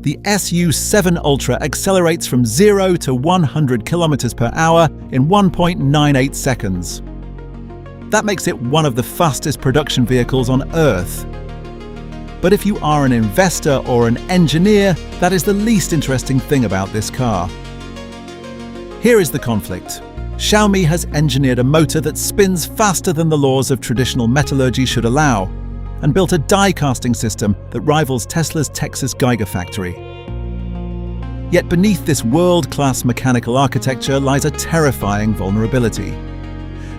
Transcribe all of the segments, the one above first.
The SU7 Ultra accelerates from 0 to 100 km per hour in 1.98 seconds. That makes it one of the fastest production vehicles on Earth. But if you are an investor or an engineer, that is the least interesting thing about this car. Here is the conflict. Xiaomi has engineered a motor that spins faster than the laws of traditional metallurgy should allow, and built a die casting system that rivals Tesla's Texas Gigafactory. Yet beneath this world-class mechanical architecture lies a terrifying vulnerability.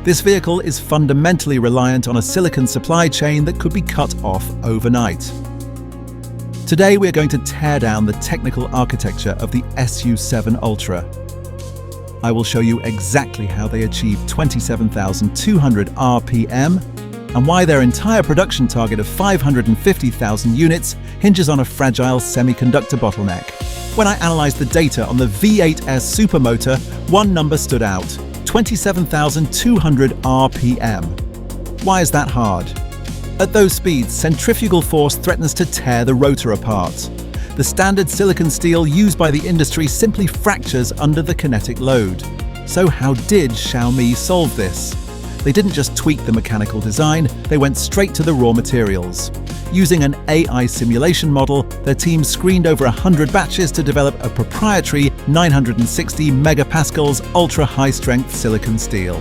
This vehicle is fundamentally reliant on a silicon supply chain that could be cut off overnight. Today we're going to tear down the technical architecture of the SU7 Ultra. I will show you exactly how they achieved 27,200 RPM and why their entire production target of 550,000 units hinges on a fragile semiconductor bottleneck. When I analyzed the data on the V8S Supermotor, one number stood out: 27,200 RPM. Why is that hard? At those speeds, centrifugal force threatens to tear the rotor apart. The standard silicon steel used by the industry simply fractures under the kinetic load. So how did Xiaomi solve this? They didn't just tweak the mechanical design, they went straight to the raw materials. Using an AI simulation model, their team screened over 100 batches to develop a proprietary 960 megapascals ultra-high-strength silicon steel.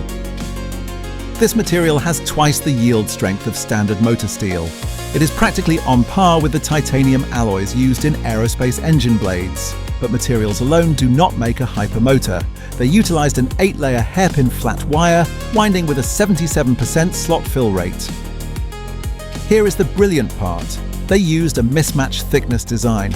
This material has twice the yield strength of standard motor steel. It is practically on par with the titanium alloys used in aerospace engine blades. But materials alone do not make a hypermotor. They utilized an 8-layer hairpin flat wire, winding with a 77% slot fill rate. Here is the brilliant part. They used a mismatched thickness design.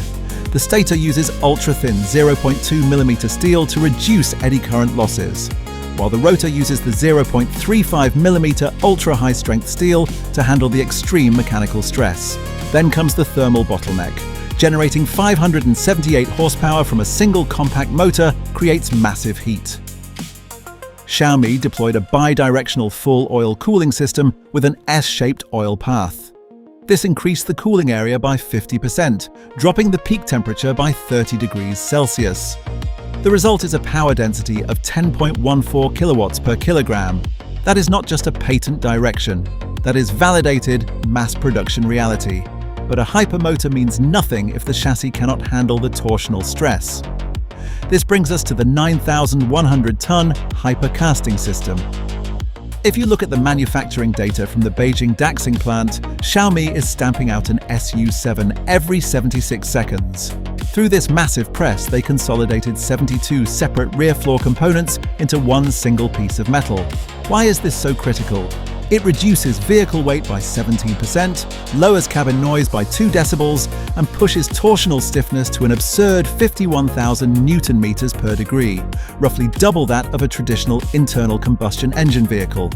The stator uses ultra-thin 0.2mm steel to reduce eddy current losses, while the rotor uses the 0.35mm ultra-high-strength steel to handle the extreme mechanical stress. Then comes the thermal bottleneck. Generating 578 horsepower from a single compact motor creates massive heat. Xiaomi deployed a bi-directional full oil cooling system with an S-shaped oil path. This increased the cooling area by 50%, dropping the peak temperature by 30 degrees Celsius. The result is a power density of 10.14 kilowatts per kilogram. That is not just a patent direction, that is validated mass production reality. But a hypermotor means nothing if the chassis cannot handle the torsional stress. This brings us to the 9,100-ton Hypercasting system. If you look at the manufacturing data from the Beijing Daxing plant, Xiaomi is stamping out an SU7 every 76 seconds. Through this massive press, they consolidated 72 separate rear floor components into one single piece of metal. Why is this so critical? It reduces vehicle weight by 17%, lowers cabin noise by 2 decibels, and pushes torsional stiffness to an absurd 51,000 Newton meters per degree, roughly double that of a traditional internal combustion engine vehicle.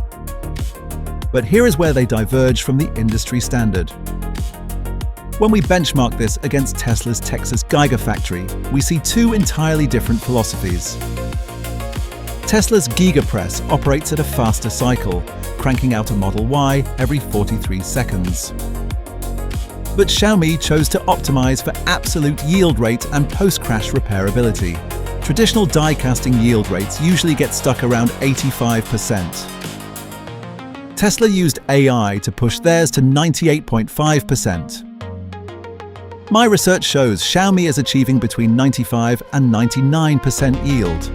But here is where they diverge from the industry standard. When we benchmark this against Tesla's Texas Gigafactory, we see two entirely different philosophies. Tesla's Gigapress operates at a faster cycle, cranking out a Model Y every 43 seconds. But Xiaomi chose to optimize for absolute yield rate and post-crash repairability. Traditional die casting yield rates usually get stuck around 85%. Tesla used AI to push theirs to 98.5%. My research shows Xiaomi is achieving between 95 and 99% yield.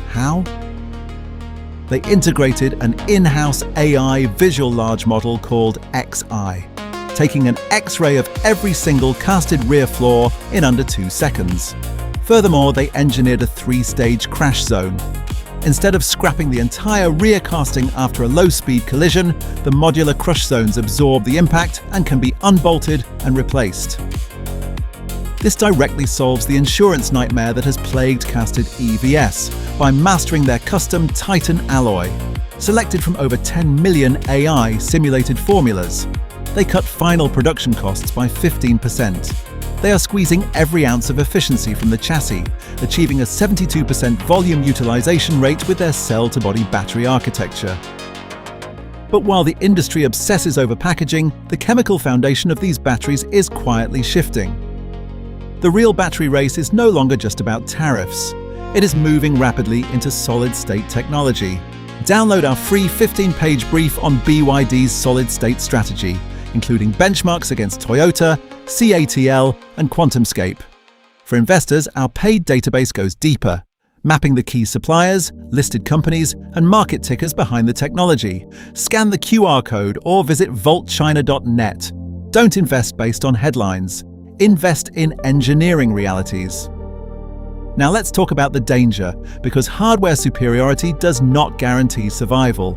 How? They integrated an in-house AI visual large model called XI, taking an X-ray of every single casted rear floor in under 2 seconds. Furthermore, they engineered a 3-stage crash zone. Instead of scrapping the entire rear casting after a low-speed collision, the modular crush zones absorb the impact and can be unbolted and replaced. This directly solves the insurance nightmare that has plagued casted EVs by mastering their custom Titan alloy. Selected from over 10 million AI simulated formulas, they cut final production costs by 15%. They are squeezing every ounce of efficiency from the chassis, achieving a 72% volume utilization rate with their cell-to-body battery architecture. But while the industry obsesses over packaging, the chemical foundation of these batteries is quietly shifting. The real battery race is no longer just about tariffs. It is moving rapidly into solid-state technology. Download our free 15-page brief on BYD's solid-state strategy, including benchmarks against Toyota, CATL, and QuantumScape. For investors, our paid database goes deeper, mapping the key suppliers, listed companies, and market tickers behind the technology. Scan the QR code or visit vaultchina.net. Don't invest based on headlines. Invest in engineering realities. Now let's talk about the danger, because hardware superiority does not guarantee survival.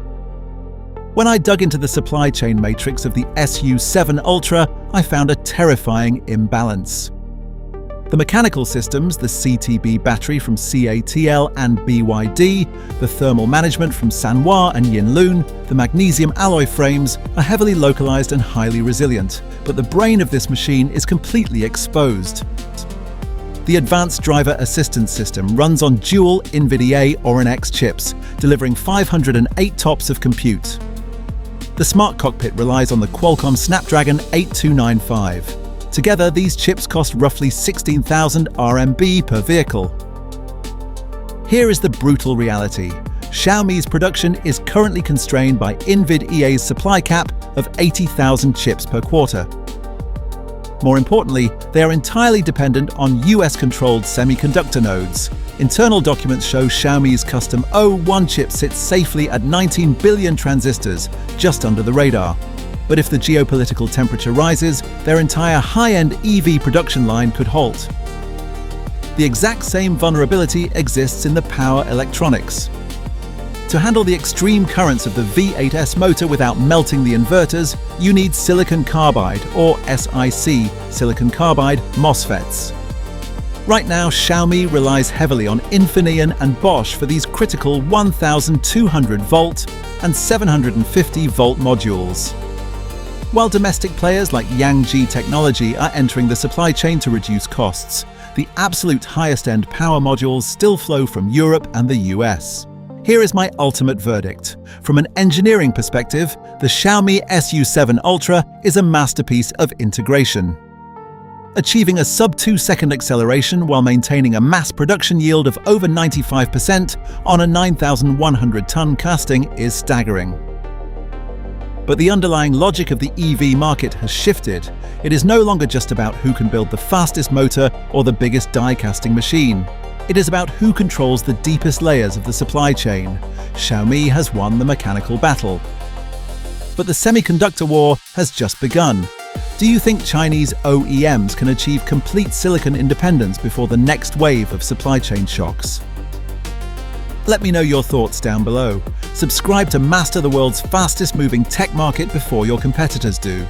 When I dug into the supply chain matrix of the SU7 Ultra, I found a terrifying imbalance. The mechanical systems, the CTB battery from CATL and BYD, the thermal management from Sanwa and Yinlun, the magnesium alloy frames are heavily localized and highly resilient, but the brain of this machine is completely exposed. The Advanced Driver Assistance System runs on dual NVIDIA Orin X chips, delivering 508 TOPS of compute. The smart cockpit relies on the Qualcomm Snapdragon 8295. Together, these chips cost roughly 16,000 RMB per vehicle. Here is the brutal reality. Xiaomi's production is currently constrained by NVIDIA's supply cap of 80,000 chips per quarter. More importantly, they are entirely dependent on US-controlled semiconductor nodes. Internal documents show Xiaomi's custom O1 chip sits safely at 19 billion transistors, just under the radar. But if the geopolitical temperature rises, their entire high-end EV production line could halt. The exact same vulnerability exists in the power electronics. To handle the extreme currents of the V8S motor without melting the inverters, you need silicon carbide, or SiC, silicon carbide MOSFETs. Right now, Xiaomi relies heavily on Infineon and Bosch for these critical 1,200 volt and 750 volt modules. While domestic players like Yangji Technology are entering the supply chain to reduce costs, the absolute highest-end power modules still flow from Europe and the US. Here is my ultimate verdict. From an engineering perspective, the Xiaomi SU7 Ultra is a masterpiece of integration. Achieving a sub-2-second acceleration while maintaining a mass production yield of over 95% on a 9,100-ton casting is staggering. But the underlying logic of the EV market has shifted. It is no longer just about who can build the fastest motor or the biggest die-casting machine. It is about who controls the deepest layers of the supply chain. Xiaomi has won the mechanical battle. But the semiconductor war has just begun. Do you think Chinese OEMs can achieve complete silicon independence before the next wave of supply chain shocks? Let me know your thoughts down below. Subscribe to master the world's fastest moving tech market before your competitors do.